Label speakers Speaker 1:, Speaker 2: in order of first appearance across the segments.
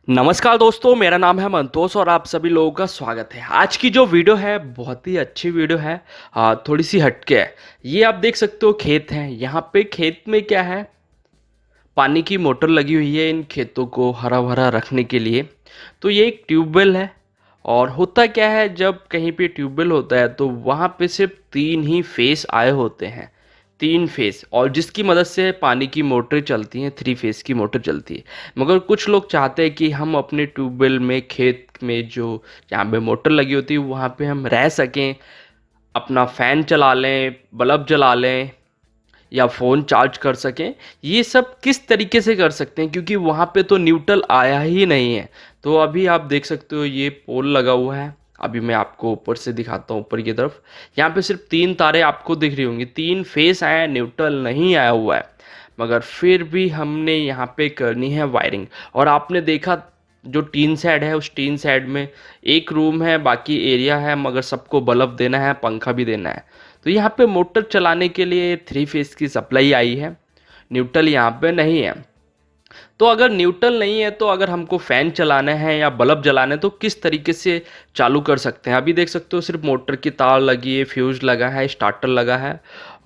Speaker 1: नमस्कार दोस्तों, मेरा नाम है मंतोष और आप सभी लोगों का स्वागत है। आज की जो वीडियो है बहुत ही अच्छी वीडियो है। थोड़ी सी हटके है। ये आप देख सकते हो खेत हैं। यहाँ पे खेत में क्या है, पानी की मोटर लगी हुई है इन खेतों को हरा भरा रखने के लिए। तो ये एक ट्यूबवेल है। और होता क्या है, जब कहीं पे ट्यूबवेल होता है तो वहाँ पे सिर्फ तीन ही फेस आए होते हैं। तीन फेस, और जिसकी मदद से पानी की मोटर चलती हैं, थ्री फेस की मोटर चलती है। मगर कुछ लोग चाहते हैं कि हम अपने ट्यूबवेल में, खेत में जो जहाँ पे मोटर लगी होती है वहाँ पे हम रह सकें, अपना फ़ैन चला लें, बल्ब जला लें या फ़ोन चार्ज कर सकें। ये सब किस तरीके से कर सकते हैं, क्योंकि वहाँ पे तो न्यूट्रल आया ही नहीं है। तो अभी आप देख सकते हो ये पोल लगा हुआ है। अभी मैं आपको ऊपर से दिखाता हूँ, ऊपर की तरफ। यहाँ पे सिर्फ तीन तारे आपको दिख रही होंगी, तीन फेस आया है, न्यूट्रल नहीं आया हुआ है। मगर फिर भी हमने यहाँ पे करनी है वायरिंग। और आपने देखा जो टीन शेड है, उस टीन शेड में एक रूम है, बाकी एरिया है, मगर सबको बल्ब देना है, पंखा भी देना है। तो यहाँ पे मोटर चलाने के लिए थ्री फेस की सप्लाई आई है, न्यूट्रल यहाँ पे नहीं है। तो अगर न्यूट्रल नहीं है तो अगर हमको फ़ैन चलाना है या बल्ब जलाना है तो किस तरीके से चालू कर सकते हैं। अभी देख सकते हो सिर्फ मोटर की तार लगी है, फ्यूज लगा है, स्टार्टर लगा है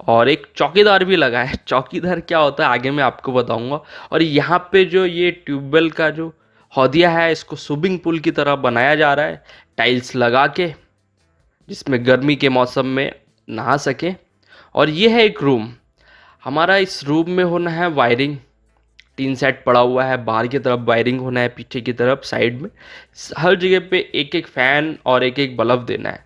Speaker 1: और एक चौकीदार भी लगा है। चौकीदार क्या होता है आगे मैं आपको बताऊंगा। और यहाँ पे जो ये ट्यूबवेल का जो हौदिया है, इसको स्विमिंग पूल की तरह बनाया जा रहा है, टाइल्स लगा के, जिसमें गर्मी के मौसम में नहा सके। और ये है एक रूम। हमारा इस रूम में होना है वायरिंग। टीन सेट पड़ा हुआ है, बाहर की तरफ वायरिंग होना है, पीछे की तरफ, साइड में, हर जगह पे एक एक फैन और एक एक बल्ब देना है।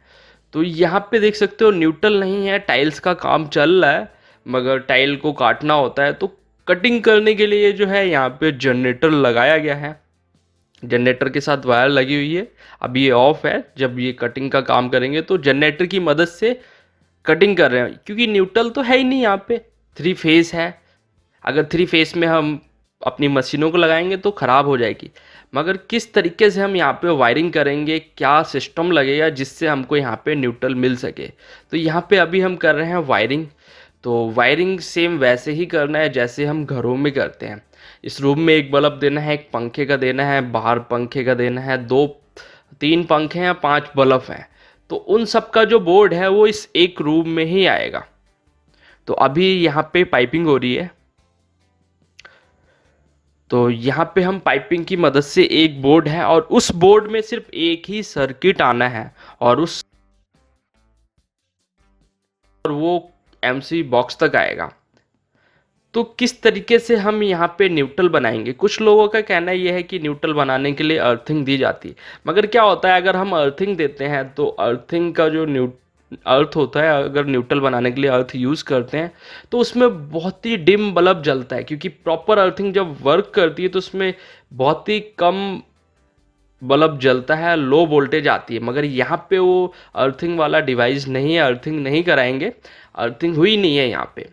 Speaker 1: तो यहाँ पे देख सकते हो न्यूट्रल नहीं है, टाइल्स का काम चल रहा है, मगर टाइल को काटना होता है। तो कटिंग करने के लिए जो है यहाँ पे जनरेटर लगाया गया है। जनरेटर के साथ वायर लगी हुई है। अभी ये ऑफ है, जब ये कटिंग का काम करेंगे तो जनरेटर की मदद से कटिंग कर रहे हैं, क्योंकि न्यूट्रल तो है ही नहीं यहाँ पे, थ्री फेस है। अगर थ्री फेस में हम अपनी मशीनों को लगाएंगे तो ख़राब हो जाएगी। मगर किस तरीके से हम यहाँ पे वायरिंग करेंगे, क्या सिस्टम लगेगा जिससे हमको यहाँ पे न्यूट्रल मिल सके। तो यहाँ पे अभी हम कर रहे हैं वायरिंग। तो वायरिंग सेम वैसे ही करना है जैसे हम घरों में करते हैं। इस रूम में एक बल्ब देना है, एक पंखे का देना है, बाहर पंखे का देना है, दो तीन पंखे हैं, पांच बल्ब हैं। तो उन सब का जो बोर्ड है वो इस एक रूम में ही आएगा। तो अभी यहाँ पे पाइपिंग हो रही है। तो यहाँ पे हम पाइपिंग की मदद से, एक बोर्ड है और उस बोर्ड में सिर्फ एक ही सर्किट आना है, और उस और वो एमसी बॉक्स तक आएगा। तो किस तरीके से हम यहाँ पे न्यूट्रल बनाएंगे। कुछ लोगों का कहना यह है कि न्यूट्रल बनाने के लिए अर्थिंग दी जाती है। मगर क्या होता है, अगर हम अर्थिंग देते हैं तो अर्थिंग का जो अर्थ होता है, अगर न्यूट्रल बनाने के लिए अर्थ यूज़ करते हैं तो उसमें बहुत ही डिम बल्ब जलता है, क्योंकि प्रॉपर अर्थिंग जब वर्क करती है तो उसमें बहुत ही कम बल्ब जलता है, लो वोल्टेज आती है। मगर यहाँ पे वो अर्थिंग वाला डिवाइस नहीं है, अर्थिंग नहीं कराएंगे, अर्थिंग हुई नहीं है यहाँ पे।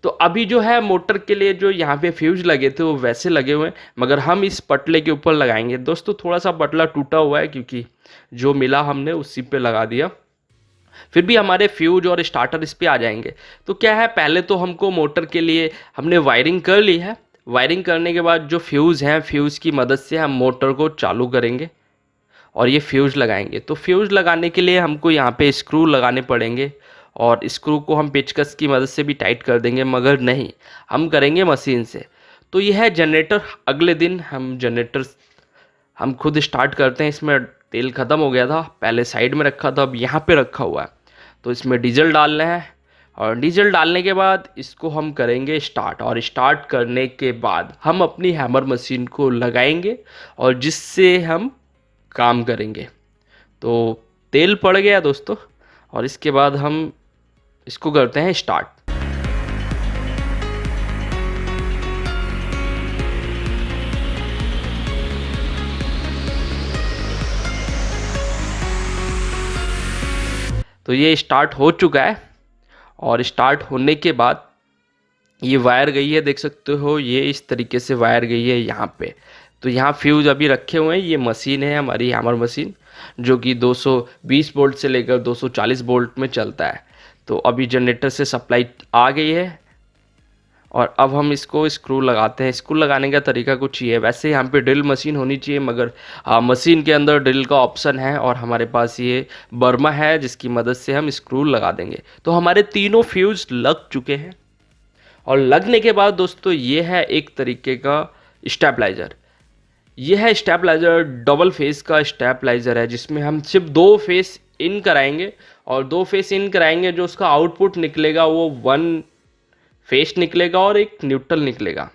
Speaker 1: तो अभी जो है मोटर के लिए जो यहाँ पे फ्यूज लगे थे वो वैसे लगे हुए हैं, मगर हम इस पटले के ऊपर लगाएंगे। दोस्तों थोड़ा सा पटला टूटा हुआ है, क्योंकि जो मिला हमने उसी पे लगा दिया। फिर भी हमारे फ्यूज और स्टार्टर इस पे आ जाएंगे। तो क्या है, पहले तो हमको मोटर के लिए हमने वायरिंग कर ली है। वायरिंग करने के बाद जो फ्यूज़ हैं, फ्यूज़ की मदद से हम मोटर को चालू करेंगे और ये फ्यूज़ लगाएंगे। तो फ्यूज़ लगाने के लिए हमको यहाँ पे स्क्रू लगाने पड़ेंगे, और स्क्रू को हम पेचकस की मदद से भी टाइट कर देंगे, मगर नहीं, हम करेंगे मशीन से। तो यह है जनरेटर। अगले दिन हम जनरेटर हम खुद स्टार्ट करते हैं। इसमें तेल ख़त्म हो गया था, पहले साइड में रखा था, अब यहाँ पे रखा हुआ है। तो इसमें डीजल डालना है, और डीजल डालने के बाद इसको हम करेंगे स्टार्ट। और स्टार्ट करने के बाद हम अपनी हैमर मशीन को लगाएंगे और जिससे हम काम करेंगे। तो तेल पड़ गया दोस्तों, और इसके बाद हम इसको करते हैं स्टार्ट। तो ये स्टार्ट हो चुका है, और स्टार्ट होने के बाद ये वायर गई है, देख सकते हो, ये इस तरीके से वायर गई है यहाँ पे। तो यहाँ फ्यूज अभी रखे हुए हैं। ये मशीन है हमारी हैमर मशीन, जो कि 220 वोल्ट से लेकर 240 वोल्ट में चलता है। तो अभी जनरेटर से सप्लाई आ गई है, और अब हम इसको स्क्रू लगाते हैं। स्क्रू लगाने का तरीका कुछ ये है, वैसे यहाँ पे ड्रिल मशीन होनी चाहिए, मगर मशीन के अंदर ड्रिल का ऑप्शन है और हमारे पास ये बर्मा है जिसकी मदद से हम स्क्रू लगा देंगे। तो हमारे तीनों फ्यूज लग चुके हैं और लगने के बाद दोस्तों ये है एक तरीके का स्टेबलाइज़र। ये है स्टेबलाइज़र, डबल फेस का स्टेबलाइज़र है जिसमें हम सिर्फ 2 फेस इन कराएंगे और 2 फेस इन कराएंगे, जो उसका आउटपुट निकलेगा वो 1 फेस निकलेगा और एक न्यूट्रल निकलेगा।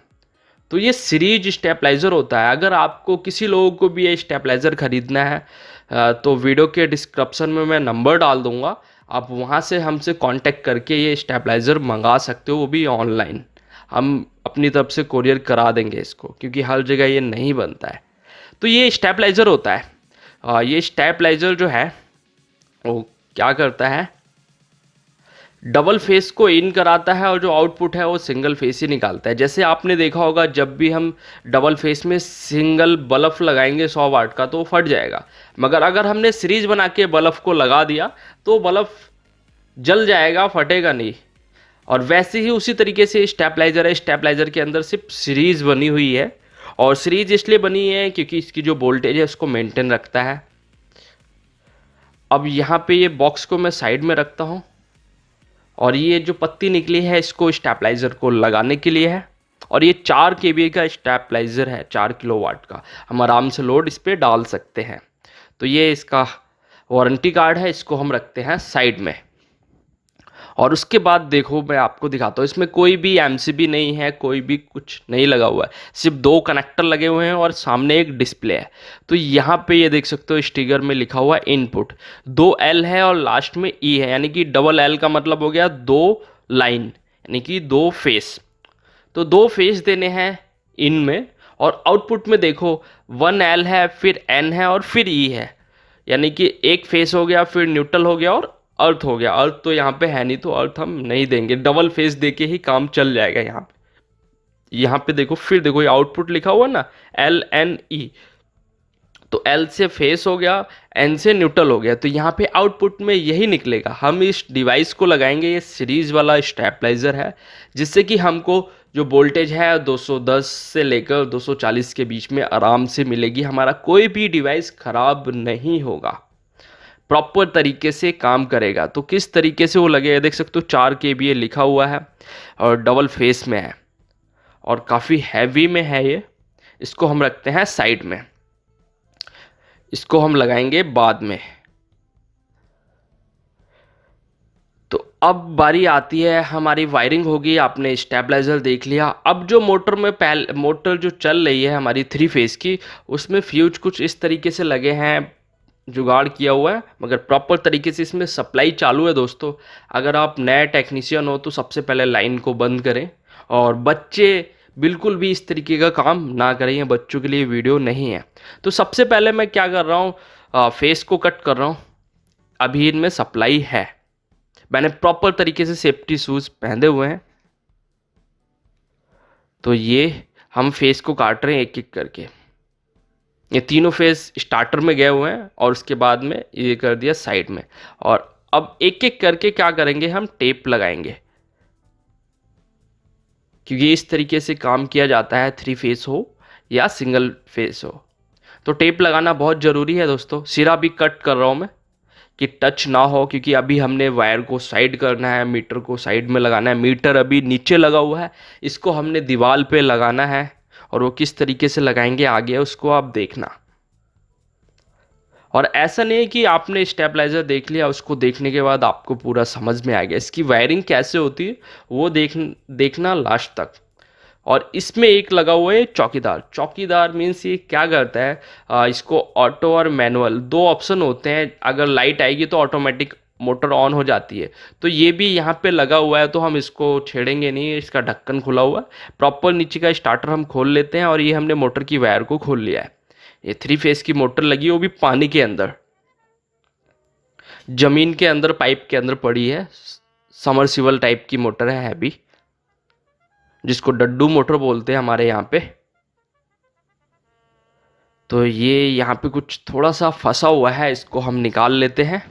Speaker 1: तो ये सीरीज स्टेबलाइज़र होता है। अगर आपको किसी लोगों को भी ये स्टेबलाइज़र ख़रीदना है तो वीडियो के डिस्क्रिप्शन में मैं नंबर डाल दूँगा, आप वहाँ से हमसे कांटेक्ट करके ये स्टेबलाइज़र मंगा सकते हो, वो भी ऑनलाइन। हम अपनी तरफ से कोरियर करा देंगे इसको, क्योंकि हर जगह ये नहीं बनता है। तो ये स्टेबलाइज़र होता है। ये स्टेबलाइज़र जो है वो क्या करता है, डबल फेस को इन कराता है और जो आउटपुट है वो सिंगल फेस ही निकालता है। जैसे आपने देखा होगा जब भी हम डबल फेस में सिंगल बल्ब लगाएंगे 100 वाट का तो वो फट जाएगा, मगर अगर हमने सीरीज बना के बल्ब को लगा दिया तो बल्ब जल जाएगा, फटेगा नहीं। और वैसे ही उसी तरीके से स्टेबलाइज़र है। स्टेबलाइज़र के अंदर सिर्फ सीरीज बनी हुई है और सीरीज इसलिए बनी है क्योंकि इसकी जो वोल्टेज है उसको मेंटेन रखता है। अब यहाँ पे ये बॉक्स को मैं साइड में रखता हूँ और ये जो पत्ती निकली है इसको स्टेबलाइज़र को लगाने के लिए है। और ये 4 केवीए का स्टेबलाइज़र है, 4 किलोवाट का। हम आराम से लोड इस पर डाल सकते हैं। तो ये इसका वारंटी कार्ड है, इसको हम रखते हैं साइड में। और उसके बाद देखो मैं आपको दिखाता हूँ, इसमें कोई भी एमसीबी नहीं है, कोई भी कुछ नहीं लगा हुआ है, सिर्फ 2 कनेक्टर लगे हुए हैं और सामने एक डिस्प्ले है। तो यहाँ पे ये देख सकते हो स्टिकर में लिखा हुआ है इनपुट, 2 एल है और लास्ट में ई है, यानी कि डबल एल का मतलब हो गया 2 लाइन, यानी कि 2 फेस। तो 2 फेस देने हैं इनमें। और आउटपुट में देखो 1 एल है, फिर एन है और फिर ई है, यानी कि एक फेस हो गया, फिर न्यूट्रल हो गया और अर्थ हो गया। अर्थ तो यहाँ पे है नहीं तो अर्थ हम नहीं देंगे, डबल फेस दे के ही काम चल जाएगा। यहाँ पे देखो, फिर देखो ये आउटपुट लिखा हुआ ना एल एन ई, तो एल से फेस हो गया, एन से न्यूट्रल हो गया, तो यहाँ पे आउटपुट में यही निकलेगा। हम इस डिवाइस को लगाएंगे, ये सीरीज वाला स्टेबलाइजर है जिससे कि हमको जो वोल्टेज है 210 से लेकर 240 के बीच में आराम से मिलेगी। हमारा कोई भी डिवाइस ख़राब नहीं होगा, प्रॉपर तरीके से काम करेगा। तो किस तरीके से वो लगेगा देख सकते हो, 4 केवीए लिखा हुआ है और डबल फेस में है और काफ़ी हैवी में है ये। इसको हम रखते हैं साइड में, इसको हम लगाएंगे बाद में। तो अब बारी आती है हमारी वायरिंग होगी। आपने स्टेबलाइजर देख लिया। अब जो मोटर में मोटर जो चल रही है हमारी 3 फेस की, उसमें फ्यूज कुछ इस तरीके से लगे हैं, जुगाड़ किया हुआ है, मगर प्रॉपर तरीके से इसमें सप्लाई चालू है। दोस्तों अगर आप नए टेक्नीशियन हो तो सबसे पहले लाइन को बंद करें, और बच्चे बिल्कुल भी इस तरीके का काम ना करें, ये बच्चों के लिए वीडियो नहीं है। तो सबसे पहले मैं क्या कर रहा हूँ, फेस को कट कर रहा हूँ। अभी इनमें सप्लाई है, मैंने प्रॉपर तरीके से सेफ्टी शूज़ पहने हुए हैं। तो ये हम फेस को काट रहे हैं एक एक करके। ये तीनों फेस स्टार्टर में गए हुए हैं और उसके बाद में ये कर दिया साइड में। और अब एक एक करके क्या करेंगे, हम टेप लगाएंगे, क्योंकि इस तरीके से काम किया जाता है, 3 फेस हो या सिंगल फेस हो। तो टेप लगाना बहुत ज़रूरी है दोस्तों। सिरा भी कट कर रहा हूँ मैं कि टच ना हो, क्योंकि अभी हमने वायर को साइड करना है, मीटर को साइड में लगाना है। मीटर अभी नीचे लगा हुआ है, इसको हमने दीवार पे लगाना है, और वो किस तरीके से लगाएंगे आगे उसको आप देखना। और ऐसा नहीं है कि आपने स्टेबलाइजर देख लिया, उसको देखने के बाद आपको पूरा समझ में आ गया। इसकी वायरिंग कैसे होती है वो देखना लास्ट तक। और इसमें एक लगा हुआ है चौकीदार। चौकीदार मीन्स ये क्या करता है, इसको ऑटो और मैनुअल 2 ऑप्शन होते हैं। अगर लाइट आएगी तो ऑटोमेटिक मोटर ऑन हो जाती है, तो ये भी यहाँ पे लगा हुआ है, तो हम इसको छेड़ेंगे नहीं। इसका ढक्कन खुला हुआ है, प्रॉपर नीचे का स्टार्टर हम खोल लेते हैं। और ये हमने मोटर की वायर को खोल लिया है। ये 3 फेस की मोटर लगी है, वो भी पानी के अंदर, जमीन के अंदर, पाइप के अंदर पड़ी है। समरसिबल टाइप की मोटर है हैवी, जिसको डड्डू मोटर बोलते हैं हमारे यहाँ पे। तो ये यहाँ पे कुछ थोड़ा सा फंसा हुआ है, इसको हम निकाल लेते हैं।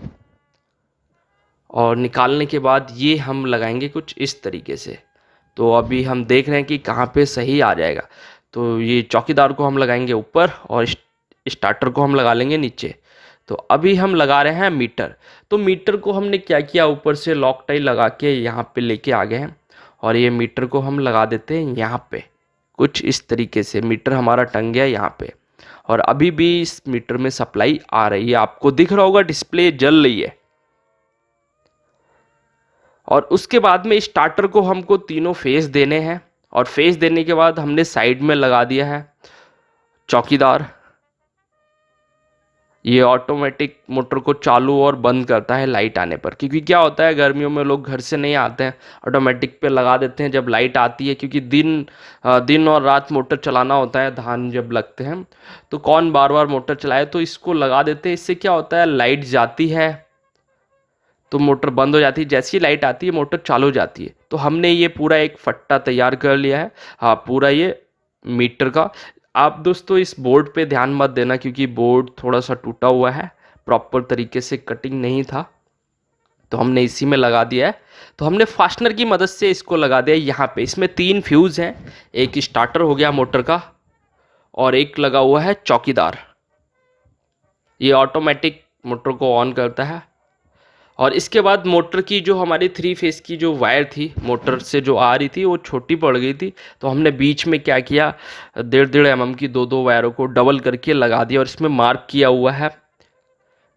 Speaker 1: और निकालने के बाद ये हम लगाएंगे कुछ इस तरीके से, तो अभी हम देख रहे हैं कि कहाँ पे सही आ जाएगा। तो ये चौकीदार को हम लगाएंगे ऊपर और स्टार्टर को हम लगा लेंगे नीचे। तो अभी हम लगा रहे हैं मीटर। तो मीटर को हमने क्या किया, ऊपर से लॉक टाई लगा के यहाँ पे लेके आ गए हैं और ये मीटर को हम लगा देते हैं यहाँ पे। कुछ इस तरीके से मीटर हमारा टंग गया यहाँ पे और अभी भी इस मीटर में सप्लाई आ रही है, आपको दिख रहा होगा डिस्प्ले जल रही है। और उसके बाद में स्टार्टर को हमको तीनों फेस देने हैं और फेस देने के बाद हमने साइड में लगा दिया है चौकीदार। ये ऑटोमेटिक मोटर को चालू और बंद करता है लाइट आने पर, क्योंकि क्या होता है गर्मियों में लोग घर से नहीं आते हैं, ऑटोमेटिक पे लगा देते हैं जब लाइट आती है, क्योंकि दिन और रात मोटर चलाना होता है धान जब लगते हैं, तो कौन बार बार मोटर चलाए, तो इसको लगा देते हैं। इससे क्या होता है लाइट जाती है तो मोटर बंद हो जाती है, जैसी लाइट आती है मोटर चालू हो जाती है। तो हमने ये पूरा एक फट्टा तैयार कर लिया है, हाँ पूरा ये मीटर का। आप दोस्तों इस बोर्ड पे ध्यान मत देना क्योंकि बोर्ड थोड़ा सा टूटा हुआ है, प्रॉपर तरीके से कटिंग नहीं था, तो हमने इसी में लगा दिया है। तो हमने फास्टनर की मदद से इसको लगा दिया यहाँ पे। इसमें 3 फ्यूज़ हैं, एक स्टार्टर हो गया मोटर का और एक लगा हुआ है चौकीदार। ये ऑटोमेटिक मोटर को ऑन करता है। और इसके बाद मोटर की जो हमारी 3 फेस की जो वायर थी मोटर से जो आ रही थी वो छोटी पड़ गई थी, तो हमने बीच में क्या किया 1.5 mm की 2 वायरों को डबल करके लगा दिया और इसमें मार्क किया हुआ है,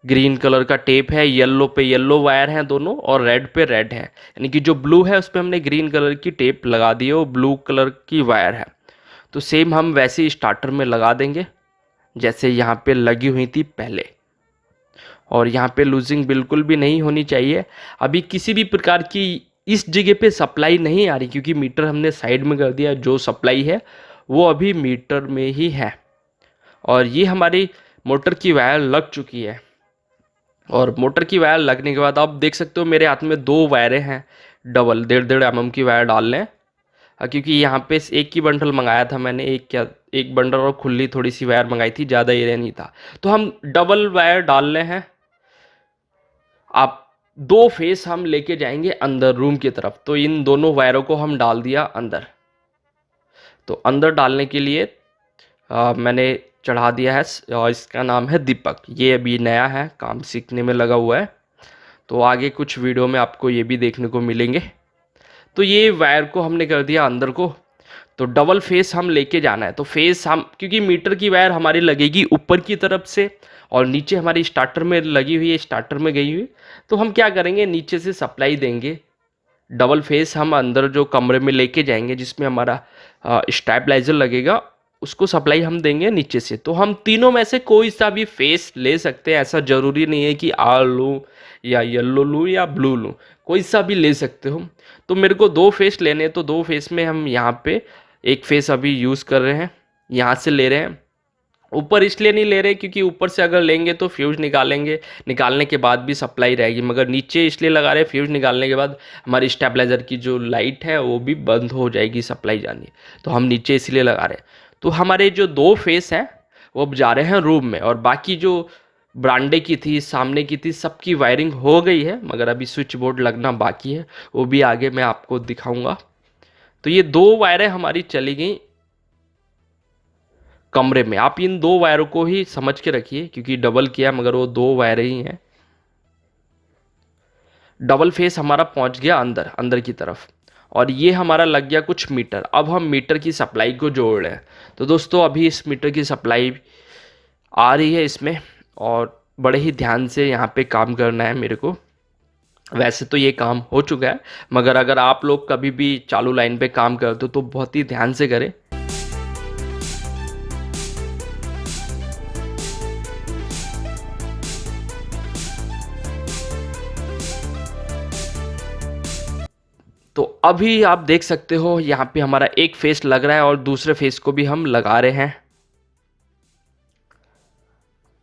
Speaker 1: ग्रीन कलर का टेप है, येलो पे येलो वायर हैं दोनों और रेड पे रेड है, यानी कि जो ब्लू है उस पर हमने ग्रीन कलर की टेप लगा दी है और ब्लू कलर की वायर है। तो सेम हम वैसे ही स्टार्टर में लगा देंगे जैसे यहाँ पे लगी हुई थी पहले। और यहाँ पे लूजिंग बिल्कुल भी नहीं होनी चाहिए। अभी किसी भी प्रकार की इस जगह पे सप्लाई नहीं आ रही क्योंकि मीटर हमने साइड में कर दिया, जो सप्लाई है वो अभी मीटर में ही है। और ये हमारी मोटर की वायर लग चुकी है और मोटर की वायर लगने के बाद आप देख सकते हो मेरे हाथ में 2 वायरें हैं डबल 1.5 mm की वायर डाल लें, क्योंकि यहाँ पे एक ही बंडल मंगाया था मैंने, एक बंडल और खुली थोड़ी सी वायर मंगाई थी, ज़्यादा एरिया नहीं था, तो हम डबल वायर डाल रहे हैं। आप 2 फेस हम लेके जाएंगे अंदर रूम की तरफ, तो इन दोनों वायरों को हम डाल दिया अंदर। तो अंदर डालने के लिए मैंने चढ़ा दिया है और इसका नाम है दीपक, ये अभी नया है, काम सीखने में लगा हुआ है, तो आगे कुछ वीडियो में आपको ये भी देखने को मिलेंगे। तो ये वायर को हमने कर दिया अंदर को। तो डबल फेस हम लेके जाना है, तो फेस हम क्योंकि मीटर की वायर हमारी लगेगी ऊपर की तरफ से और नीचे हमारी स्टार्टर में लगी हुई है, स्टार्टर में गई हुई, तो हम क्या करेंगे नीचे से सप्लाई देंगे। डबल फेस हम अंदर जो कमरे में लेके जाएंगे जिसमें हमारा स्टेबलाइजर लगेगा उसको सप्लाई हम देंगे नीचे से। तो हम तीनों में से कोई सा भी फेस ले सकते हैं, ऐसा ज़रूरी नहीं है कि आर लूँ या येलो लूँ या ब्लू लूँ, कोई सा भी ले सकते हो। तो मेरे को 2 फेस लेने हैं, तो 2 फेस में हम यहाँ पे एक फेस अभी यूज़ कर रहे हैं, यहाँ से ले रहे हैं। ऊपर इसलिए नहीं ले रहे क्योंकि ऊपर से अगर लेंगे तो फ्यूज़ निकालेंगे, निकालने के बाद भी सप्लाई रहेगी, मगर नीचे इसलिए लगा रहे हैं फ्यूज़ निकालने के बाद हमारी स्टेबलाइज़र की जो लाइट है वो भी बंद हो जाएगी सप्लाई जानी, तो हम नीचे इसलिए लगा रहे हैं। तो हमारे जो 2 फेस हैं वो अब जा रहे हैं रूम में और बाकी जो बरांडे की थी सामने की थी सबकी वायरिंग हो गई है, मगर अभी स्विच बोर्ड लगना बाकी है, वो भी आगे मैं आपको दिखाऊंगा। तो ये 2 वायरें हमारी चली गई कमरे में। आप इन 2 वायरों को ही समझ के रखिए क्योंकि डबल किया मगर वो 2 वायरें ही हैं। डबल फेस हमारा पहुंच गया अंदर अंदर की तरफ और ये हमारा लग गया कुछ मीटर। अब हम मीटर की सप्लाई को जोड़ रहे हैं। तो दोस्तों अभी इस मीटर की सप्लाई आ रही है इसमें और बड़े ही ध्यान से यहाँ पे काम करना है मेरे को। वैसे तो ये काम हो चुका है मगर अगर आप लोग कभी भी चालू लाइन पे काम करते हो तो बहुत ही ध्यान से करें। तो अभी आप देख सकते हो यहाँ पे हमारा एक फेस लग रहा है और दूसरे फेस को भी हम लगा रहे हैं।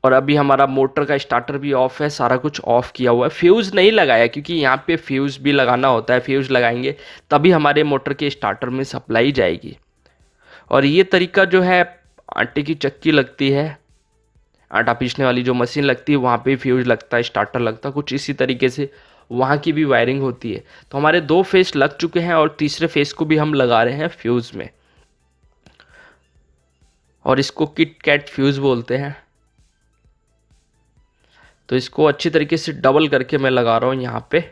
Speaker 1: और अभी हमारा मोटर का स्टार्टर भी ऑफ है, सारा कुछ ऑफ किया हुआ है। फ्यूज़ नहीं लगाया क्योंकि यहाँ पे फ्यूज़ भी लगाना होता है, फ्यूज़ लगाएंगे तभी हमारे मोटर के स्टार्टर में सप्लाई जाएगी। और ये तरीका जो है आटे की चक्की लगती है, आटा पीसने वाली जो मशीन लगती है वहाँ पे फ्यूज़ लगता है, स्टार्टर लगता है, कुछ इसी तरीके से वहाँ की भी वायरिंग होती है। तो हमारे 2 फेस लग चुके हैं और तीसरे फेस को भी हम लगा रहे हैं फ्यूज़ में, और इसको किट कैट फ्यूज़ बोलते हैं। तो इसको अच्छी तरीके से डबल करके मैं लगा रहा हूँ यहाँ पे,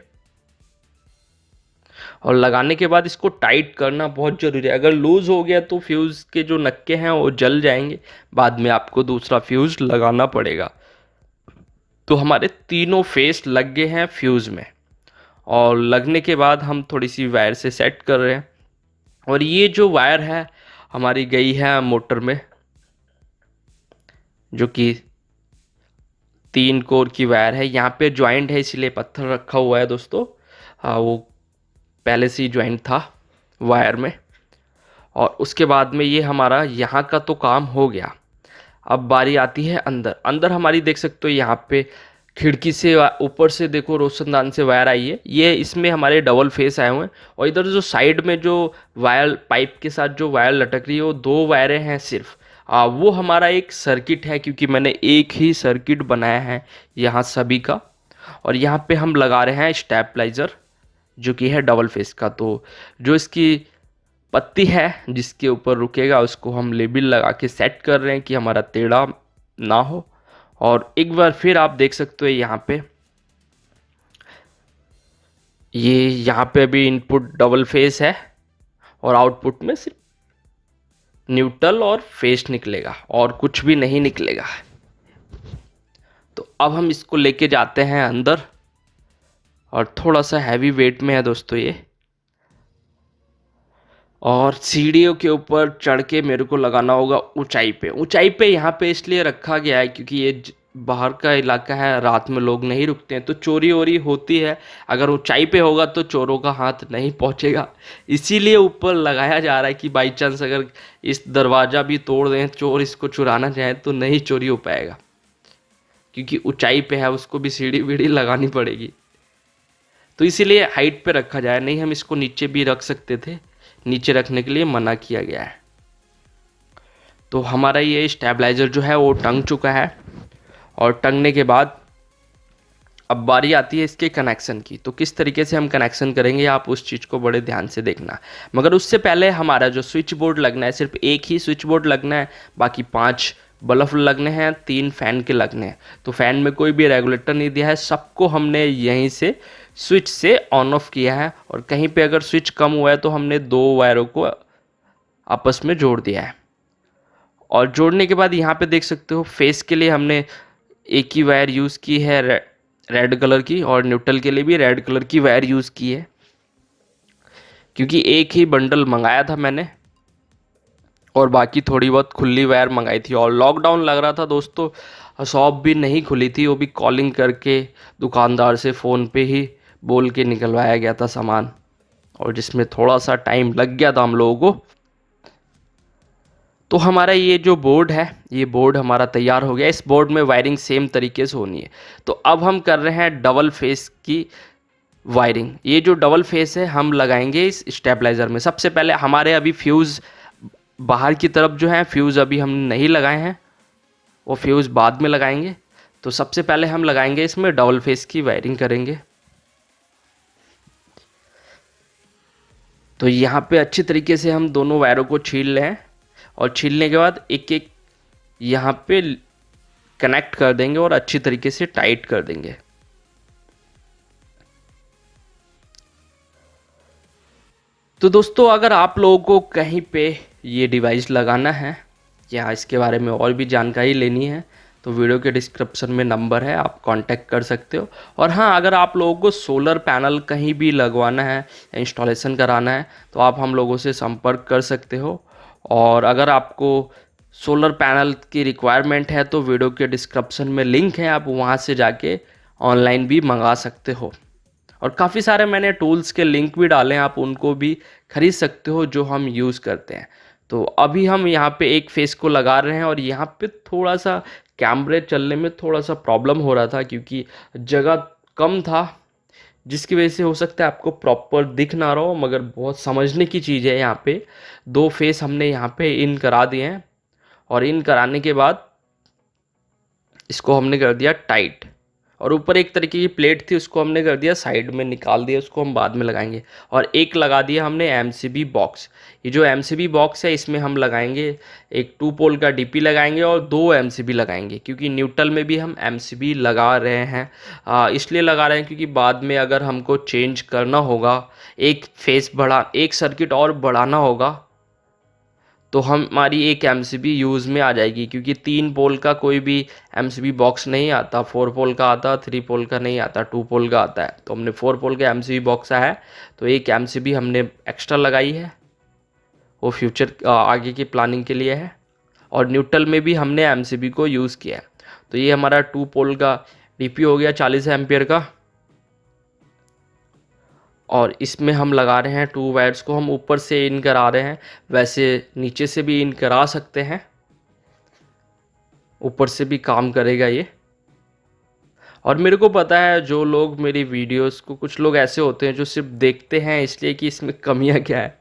Speaker 1: और लगाने के बाद इसको टाइट करना बहुत ज़रूरी है। अगर लूज़ हो गया तो फ्यूज़ के जो नक्के हैं वो जल जाएंगे, बाद में आपको दूसरा फ्यूज़ लगाना पड़ेगा। तो हमारे तीनों फेस लग गए हैं फ्यूज़ में, और लगने के बाद हम थोड़ी सी वायर से सेट कर रहे हैं। और ये जो वायर है हमारी गई है मोटर में, जो कि 3 कोर की वायर है। यहाँ पे जॉइंट है इसलिए पत्थर रखा हुआ है दोस्तों। हाँ, वो पहले से ही जॉइंट था वायर में। और उसके बाद में ये हमारा यहाँ का तो काम हो गया। अब बारी आती है अंदर। अंदर हमारी देख सकते हो यहाँ पे खिड़की से ऊपर से देखो रोशनदान से वायर आई है। ये इसमें हमारे डबल फेस आए हुए हैं, और इधर जो साइड में जो वायर पाइप के साथ जो वायर लटक रही है वो 2 वायरें हैं सिर्फ। वो हमारा एक सर्किट है, क्योंकि मैंने एक ही सर्किट बनाया है यहाँ सभी का। और यहाँ पे हम लगा रहे हैं स्टेबलाइजर, जो कि है डबल फेस का। तो जो इसकी पत्ती है जिसके ऊपर रुकेगा उसको हम लेबल लगा के सेट कर रहे हैं कि हमारा टेढ़ा ना हो। और एक बार फिर आप देख सकते हो यहाँ पे, ये यहाँ पे अभी इनपुट डबल फेस है और आउटपुट में सिर्फ न्यूट्रल और फेस निकलेगा और कुछ भी नहीं निकलेगा। तो अब हम इसको लेके जाते हैं अंदर, और थोड़ा सा हैवी वेट में है दोस्तों ये। और सीढ़ियों के ऊपर चढ़ के मेरे को लगाना होगा ऊंचाई पे। ऊंचाई पे यहाँ पे इसलिए रखा गया है क्योंकि ये बाहर का इलाका है, रात में लोग नहीं रुकते हैं तो चोरी वोरी होती है। अगर ऊंचाई पे होगा तो चोरों का हाथ नहीं पहुँचेगा, इसीलिए ऊपर लगाया जा रहा है कि बाई चांस अगर इस दरवाज़ा भी तोड़ दें, चोर इसको चुराना चाहें तो नहीं चोरी हो पाएगा, क्योंकि ऊंचाई पे है, उसको भी सीढ़ी वीढ़ी लगानी पड़ेगी। तो इसीलिए हाइट पे रखा जाए, नहीं हम इसको नीचे भी रख सकते थे, नीचे रखने के लिए मना किया गया है। तो हमारा ये स्टेबलाइजर जो है वो टंग चुका है, और टंगने के बाद अब बारी आती है इसके कनेक्शन की। तो किस तरीके से हम कनेक्शन करेंगे आप उस चीज़ को बड़े ध्यान से देखना। मगर उससे पहले हमारा जो स्विच बोर्ड लगना है, सिर्फ एक ही स्विच बोर्ड लगना है, बाकी 5 बल्ब लगने हैं, 3 फैन के लगने हैं। तो फैन में कोई भी रेगुलेटर नहीं दिया है, सबको हमने यहीं से स्विच से ऑन ऑफ किया है। और कहीं पे अगर स्विच कम हुआ है तो हमने 2 वायरों को आपस में जोड़ दिया है। और जोड़ने के बाद यहाँ पे देख सकते हो फेस के लिए हमने एक ही वायर यूज़ की है रेड कलर की, और न्यूट्रल के लिए भी रेड कलर की वायर यूज़ की है, क्योंकि एक ही बंडल मंगाया था मैंने और बाकी थोड़ी बहुत खुली वायर मंगाई थी। और लॉकडाउन लग रहा था दोस्तों, शॉप भी नहीं खुली थी, वो भी कॉलिंग करके दुकानदार से फ़ोन पे ही बोल के निकलवाया गया था सामान, और जिसमें थोड़ा सा टाइम लग गया था हम लोगों को। तो हमारा ये जो बोर्ड है, ये बोर्ड हमारा तैयार हो गया। इस बोर्ड में वायरिंग सेम तरीके से होनी है। तो अब हम कर रहे हैं डबल फेस की वायरिंग। ये जो डबल फेस है हम लगाएंगे इस स्टेबलाइज़र में। सबसे पहले हमारे अभी फ्यूज़ बाहर की तरफ जो है, फ्यूज़ अभी हम नहीं लगाए हैं, वो फ्यूज़ बाद में लगाएंगे। तो सबसे पहले हम लगाएंगे इसमें डबल फेस की वायरिंग करेंगे। तो यहाँ पे अच्छी तरीके से हम दोनों वायरों को छील लें, और छीलने के बाद एक एक यहाँ पे कनेक्ट कर देंगे और अच्छी तरीके से टाइट कर देंगे। तो दोस्तों अगर आप लोगों को कहीं पे ये डिवाइस लगाना है या इसके बारे में और भी जानकारी लेनी है तो वीडियो के डिस्क्रिप्शन में नंबर है, आप कांटेक्ट कर सकते हो। और हाँ, अगर आप लोगों को सोलर पैनल कहीं भी लगवाना है या इंस्टॉलेशन कराना है तो आप हम लोगों से संपर्क कर सकते हो। और अगर आपको सोलर पैनल की रिक्वायरमेंट है तो वीडियो के डिस्क्रिप्शन में लिंक है, आप वहाँ से जाके ऑनलाइन भी मंगा सकते हो। और काफ़ी सारे मैंने टूल्स के लिंक भी डाले हैं, आप उनको भी खरीद सकते हो जो हम यूज़ करते हैं। तो अभी हम यहाँ पे एक फेस को लगा रहे हैं, और यहाँ पे थोड़ा सा कैमरे चलने में थोड़ा सा प्रॉब्लम हो रहा था क्योंकि जगह कम था, जिसकी वजह से हो सकता है आपको प्रॉपर दिख ना रहा हो। मगर बहुत समझने की चीज़ है। यहाँ पे 2 फेस हमने यहाँ पे इन करा दिए हैं, और इन कराने के बाद इसको हमने कर दिया टाइट, और ऊपर एक तरीके की प्लेट थी, उसको हमने कर दिया साइड में, निकाल दिया, उसको हम बाद में लगाएंगे। और एक लगा दिया हमने एमसीबी बॉक्स। ये जो एमसीबी बॉक्स है इसमें हम लगाएंगे एक 2 पोल का डीपी लगाएंगे और 2 एमसीबी लगाएंगे, क्योंकि न्यूट्रल में भी हम एमसीबी लगा रहे हैं। इसलिए लगा रहे हैं क्योंकि बाद में अगर हमको चेंज करना होगा, एक सर्किट और बढ़ाना होगा, तो हमारी एक एमसीबी यूज़ में आ जाएगी, क्योंकि 3 पोल का कोई भी एमसीबी बॉक्स नहीं आता, 4 पोल का आता, 3 पोल का नहीं आता, 2 पोल का आता है। तो हमने 4 पोल का एमसीबी बॉक्स है, तो एक एमसीबी हमने एक्स्ट्रा लगाई है, वो फ्यूचर आगे की प्लानिंग के लिए है। और न्यूट्रल में भी हमने एमसीबी को यूज़ किया है। तो ये हमारा 2 पोल का डीपी हो गया 40 एम्पियर का। और इसमें हम लगा रहे हैं 2 वायर्स को, हम ऊपर से इन करा रहे हैं, वैसे नीचे से भी इन करा सकते हैं, ऊपर से भी काम करेगा ये। और मेरे को पता है जो लोग मेरी वीडियोस को, कुछ लोग ऐसे होते हैं जो सिर्फ देखते हैं इसलिए कि इसमें कमियां क्या है।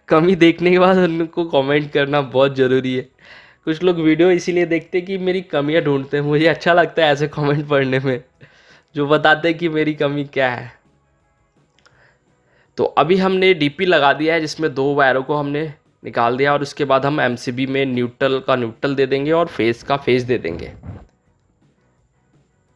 Speaker 1: कमी देखने के बाद उनको कमेंट करना बहुत ज़रूरी है। कुछ लोग वीडियो इसीलिए देखते हैं कि मेरी कमियां ढूंढते हैं, मुझे अच्छा लगता है ऐसे कमेंट पढ़ने में, जो बताते हैं कि मेरी कमी क्या है। तो अभी हमने डीपी लगा दिया है जिसमें 2 वायरों को हमने निकाल दिया, और उसके बाद हम एमसीबी में न्यूट्रल का न्यूट्रल दे देंगे और फेस का फेस दे देंगे।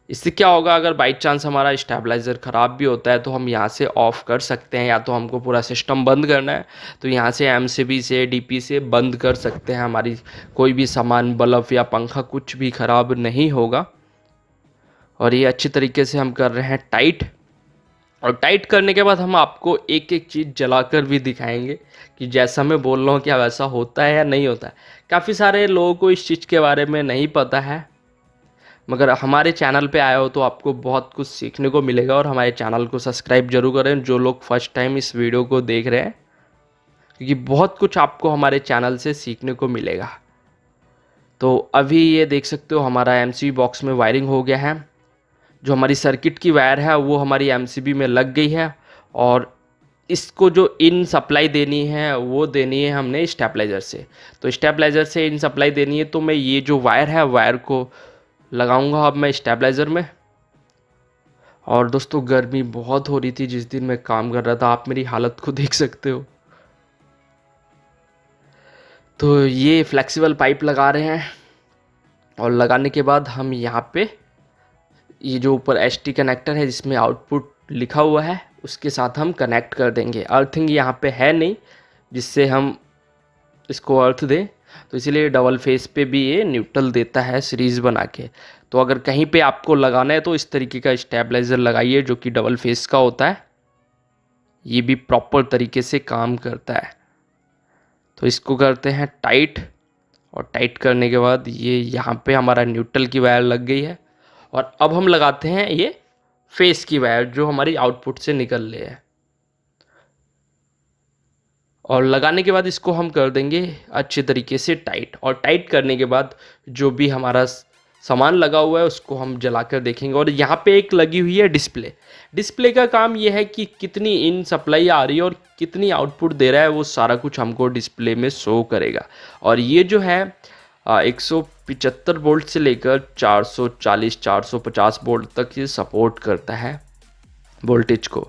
Speaker 1: इससे क्या होगा, अगर बाई चांस हमारा स्टेबलाइज़र ख़राब भी होता है तो हम यहाँ से ऑफ़ कर सकते हैं, या तो हमको पूरा सिस्टम बंद करना है तो यहाँ से एमसीबी से डीपी से बंद कर सकते हैं। हमारी कोई भी सामान, बल्ब या पंखा कुछ भी ख़राब नहीं होगा। और ये अच्छी तरीके से हम कर रहे हैं टाइट। और टाइट करने के बाद हम आपको एक एक चीज़ जलाकर भी दिखाएंगे कि जैसा मैं बोल रहा हूँ क्या वैसा होता है या नहीं होता है। काफ़ी सारे लोगों को इस चीज़ के बारे में नहीं पता है, मगर हमारे चैनल पे आए हो तो आपको बहुत कुछ सीखने को मिलेगा। और हमारे चैनल को सब्सक्राइब जरूर करें जो लोग फर्स्ट टाइम इस वीडियो को देख रहे हैं, क्योंकि बहुत कुछ आपको हमारे चैनल से सीखने को मिलेगा। तो अभी ये देख सकते हो हमारा एमसीबी बॉक्स में वायरिंग हो गया है। जो हमारी सर्किट की वायर है वो हमारी एमसीबी में लग गई है, और इसको जो इन सप्लाई देनी है वो देनी है हमने स्टेबलाइज़र से। तो स्टेबलाइज़र से इन सप्लाई देनी है, तो मैं ये जो वायर है वायर को लगाऊंगा अब मैं स्टेबलाइज़र में। और दोस्तों गर्मी बहुत हो रही थी जिस दिन मैं काम कर रहा था, आप मेरी हालत को देख सकते हो। तो ये फ्लेक्सिबल पाइप लगा रहे हैं, और लगाने के बाद हम यहाँ पे ये जो ऊपर एचटी कनेक्टर है जिसमें आउटपुट लिखा हुआ है उसके साथ हम कनेक्ट कर देंगे। अर्थिंग यहाँ पे है नहीं जिससे हम इसको अर्थ दें, तो इसीलिए डबल फेस पे भी ये न्यूट्रल देता है सीरीज़ बना के। तो अगर कहीं पे आपको लगाना है तो इस तरीके का स्टेबलाइज़र लगाइए जो कि डबल फेस का होता है, ये भी प्रॉपर तरीके से काम करता है। तो इसको करते हैं टाइट, और टाइट करने के बाद ये यहाँ पे हमारा न्यूट्रल की वायर लग गई है। और अब हम लगाते हैं ये फेस की वायर जो हमारी आउटपुट से निकल रही है, और लगाने के बाद इसको हम कर देंगे अच्छे तरीके से टाइट। और टाइट करने के बाद जो भी हमारा सामान लगा हुआ है उसको हम जलाकर देखेंगे। और यहाँ पे एक लगी हुई है डिस्प्ले। डिस्प्ले का काम ये है कि कितनी इन सप्लाई आ रही है और कितनी आउटपुट दे रहा है, वो सारा कुछ हमको डिस्प्ले में शो करेगा। और ये जो है 175 वोल्ट से लेकर 440-450 वोल्ट तक ये सपोर्ट करता है वोल्टेज को।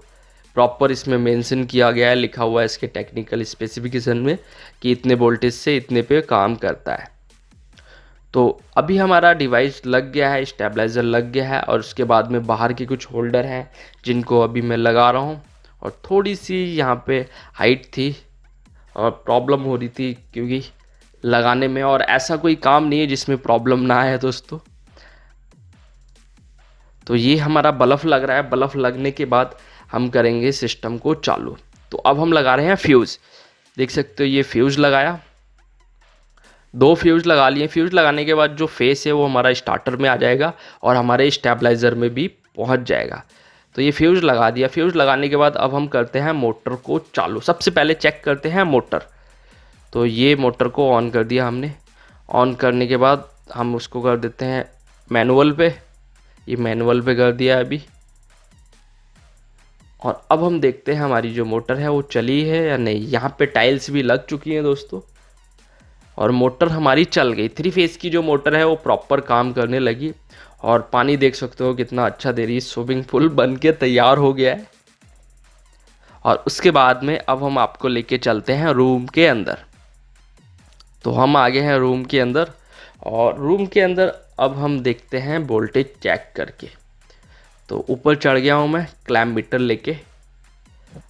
Speaker 1: प्रॉपर इसमें मेंशन किया गया है, लिखा हुआ है इसके टेक्निकल स्पेसिफिकेशन में कि इतने वोल्टेज से इतने पे काम करता है। तो अभी हमारा डिवाइस लग गया है, स्टेबलाइज़र लग गया है, और उसके बाद में बाहर के कुछ होल्डर हैं जिनको अभी मैं लगा रहा हूँ। और थोड़ी सी यहाँ पे हाइट थी और प्रॉब्लम हो रही थी क्योंकि लगाने में, और ऐसा कोई काम नहीं है जिसमें प्रॉब्लम ना आए दोस्तों। तो ये हमारा बल्ब लग रहा है। बल्ब लगने के बाद हम करेंगे सिस्टम को चालू। तो अब हम लगा रहे हैं फ्यूज़। देख सकते हो ये फ्यूज़ लगाया, 2 फ्यूज़ लगा लिए। फ्यूज़ लगाने के बाद जो फेस है वो हमारा स्टार्टर में आ जाएगा और हमारे स्टेबलाइज़र में भी पहुंच जाएगा। तो ये फ्यूज़ लगा दिया। फ्यूज़ लगाने के बाद अब हम करते हैं मोटर को चालू। सबसे पहले चेक करते हैं मोटर। तो ये मोटर को ऑन कर दिया हमने। ऑन करने के बाद हम उसको कर देते हैं मैनुअल पे। ये मैनुअल पे कर दिया अभी। और अब हम देखते हैं हमारी जो मोटर है वो चली है या नहीं। यहाँ पे टाइल्स भी लग चुकी हैं दोस्तों, और मोटर हमारी चल गई। 3 फेस की जो मोटर है वो प्रॉपर काम करने लगी। और पानी देख सकते हो कितना अच्छा दे रही है। स्विमिंग पूल बन के तैयार हो गया है। और उसके बाद में अब हम आपको लेके चलते हैं रूम के अंदर। तो हम आ गए हैं रूम के अंदर, और रूम के अंदर अब हम देखते हैं वोल्टेज चेक करके। तो ऊपर चढ़ गया हूँ मैं क्लैम्प मीटर लेके।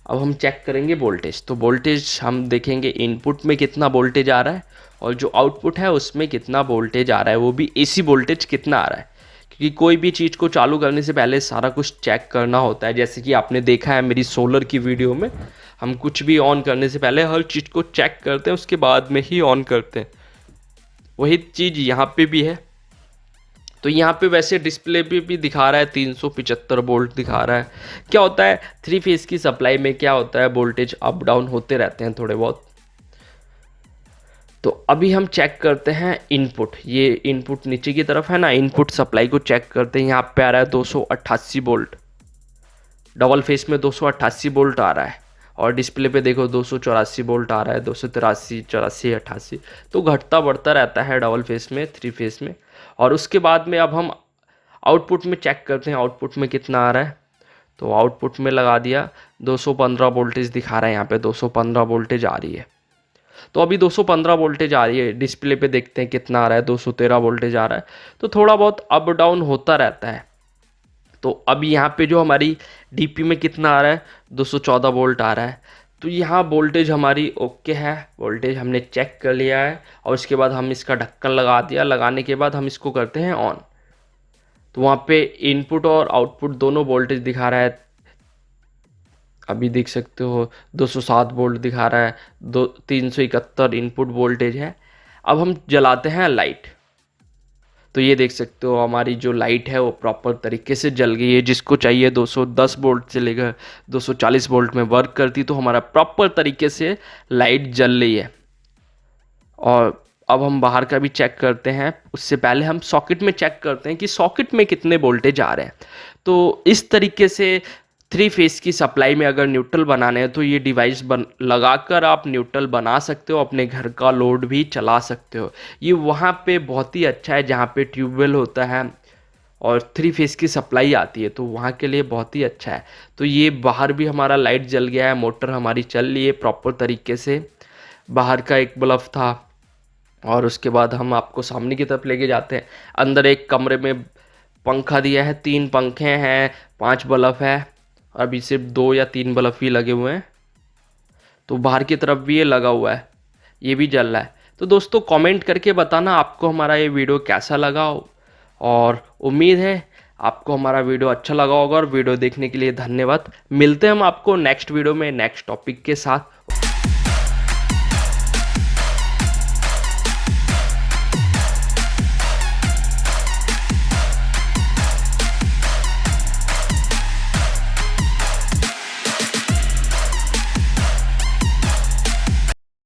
Speaker 1: अब हम चेक करेंगे वोल्टेज। तो वोल्टेज हम देखेंगे इनपुट में कितना वोल्टेज आ रहा है, और जो आउटपुट है उसमें कितना वोल्टेज आ रहा है, वो भी एसी वोल्टेज कितना आ रहा है। क्योंकि कोई भी चीज़ को चालू करने से पहले सारा कुछ चेक करना होता है। जैसे कि आपने देखा है मेरी सोलर की वीडियो में, हम कुछ भी ऑन करने से पहले हर चीज़ को चेक करते हैं, उसके बाद में ही ऑन करते हैं। वही चीज़ यहाँ पे भी है। तो यहाँ पे वैसे डिस्प्ले पे भी दिखा रहा है 375 वोल्ट दिखा रहा है। क्या होता है, 3 फेज की सप्लाई में क्या होता है, वोल्टेज अप डाउन होते रहते हैं थोड़े बहुत। तो अभी हम चेक करते हैं इनपुट। ये इनपुट नीचे की तरफ है ना, इनपुट सप्लाई को चेक करते हैं। यहाँ पे आ रहा है 288 वोल्ट, डबल फेस में 288 वोल्ट आ रहा है। और डिस्प्ले पे देखो 284 वोल्ट आ रहा है, 283, 84, 88। तो घटता बढ़ता रहता है डबल फेस में, 3 फेस में। और उसके बाद में अब हम आउटपुट में चेक करते हैं, आउटपुट में कितना आ रहा है। तो आउटपुट में लगा दिया, 215 वोल्टेज दिखा रहा है यहाँ पे, 215 वोल्टेज आ रही है। तो अभी 215 वोल्टेज आ रही है। डिस्प्ले पे देखते हैं कितना आ रहा है, 213 वोल्टेज आ रहा है। तो थोड़ा बहुत अप डाउन होता रहता है। तो अभी यहाँ पे जो हमारी डीपी में कितना आ रहा है, 214 वोल्ट आ रहा है। तो यहाँ वोल्टेज हमारी ओके है, वोल्टेज हमने चेक कर लिया है। और उसके बाद हम इसका ढक्कन लगा दिया। लगाने के बाद हम इसको करते हैं ऑन। तो वहाँ पे इनपुट और आउटपुट दोनों वोल्टेज दिखा रहा है। अभी देख सकते हो 207 वोल्ट दिखा रहा है, 371 इनपुट वोल्टेज है। अब हम जलाते हैं लाइट। तो ये देख सकते हो हमारी जो लाइट है वो प्रॉपर तरीके से जल गई है। जिसको चाहिए 210 वोल्ट से लेकर 240 वोल्ट में वर्क करती, तो हमारा प्रॉपर तरीके से लाइट जल रही है। और अब हम बाहर का भी चेक करते हैं। उससे पहले हम सॉकेट में चेक करते हैं कि सॉकेट में कितने वोल्टेज आ रहे हैं। तो इस तरीके से 3 फेस की सप्लाई में अगर न्यूट्रल बनाने हैं तो ये डिवाइस लगाकर आप न्यूट्रल बना सकते हो, अपने घर का लोड भी चला सकते हो। ये वहाँ पे बहुत ही अच्छा है जहाँ पे ट्यूबवेल होता है और 3 फेस की सप्लाई आती है, तो वहाँ के लिए बहुत ही अच्छा है। तो ये बाहर भी हमारा लाइट जल गया है, मोटर हमारी चल रही है प्रॉपर तरीके से। बाहर का एक बल्ब था, और उसके बाद हम आपको सामने की तरफ लेके जाते हैं। अंदर एक कमरे में पंखा दिया है, 3 पंखे हैं, 5 बल्ब है। अभी सिर्फ 2 या 3 बल्ब ही लगे हुए हैं। तो बाहर की तरफ भी ये लगा हुआ है, ये भी जल रहा है। तो दोस्तों कमेंट करके बताना आपको हमारा ये वीडियो कैसा लगा हो, और उम्मीद है आपको हमारा वीडियो अच्छा लगा होगा। और वीडियो देखने के लिए धन्यवाद। मिलते हैं हम आपको नेक्स्ट वीडियो में नेक्स्ट टॉपिक के साथ।